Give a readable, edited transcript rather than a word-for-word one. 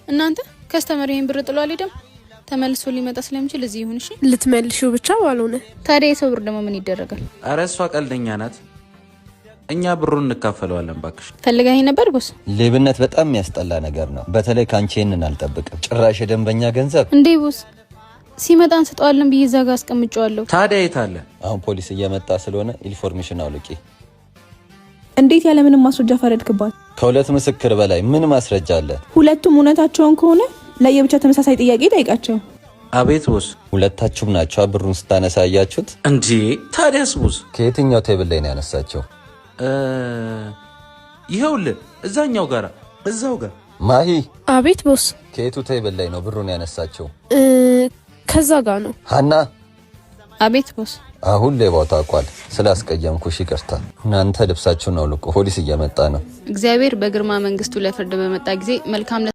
እናንተ ከስተመሪን ብር ጥሎ አልሄደም ተመልሶ ሊመጣ ስለሚችል እዚህ ይሁን። እሺ ልትመልሺው ብቻ ባልሆነ ታዲያ የሰው ብር ደግሞ ምን ይደረጋል? አረ እሷ ቀልደኛ ናት። እኛ ብሩን እንካፈለዋለን ባክሽ። ፈልጋኝ ነበር ቦስ። ሌብነት በጣም የሚያስጠላ ነገር ነው። በተለይ ካንቺን አልጠብቅም። ጭራሽ የደንበኛ ገንዘብ እንዴ ቦስ ሲመጣ እንሰጣለን ብዬ እዛ ጋር አስቀምጫለሁ። ታዲያ የት አለ? አሁን ፖሊስ እየመጣ ስለሆነ ኢንፎርሜሽን አውልቂ። እንዴት ያለ ምንም ማስረጃ ፈረድክባት? ከሁለት ምስክር በላይ ምን ማስረጃ አለ? ሁለቱም እውነታቸውን ከሆነ ለየብቻ ተመሳሳይ ጥያቄ ጠይቃቸው። አቤት ቦስ። ሁለታችሁም ናችሁ ብሩን ስታነሳ ያያችሁት እንዴ? ታዲያስ ቦስ ከየትኛው ቴብል ላይ ነው ያነሳቸው? ይኸውልህ እዛኛው ጋር እዛው ጋር። ማሂ። አቤት ቦስ። ከየቱ ቴብል ላይ ነው ብሩን ያነሳቸው? ከዛ ጋር ነው። ሃና። አቤት ቦስ። አሁን ሌባው ታውቋል። ስላስቀየምኩሽ ይቅርታ። እናንተ ልብሳችሁን አውልቁ፣ ፖሊስ እየመጣ ነው። እግዚአብሔር በግርማ መንግስቱ ለፍርድ በመጣ ጊዜ መልካም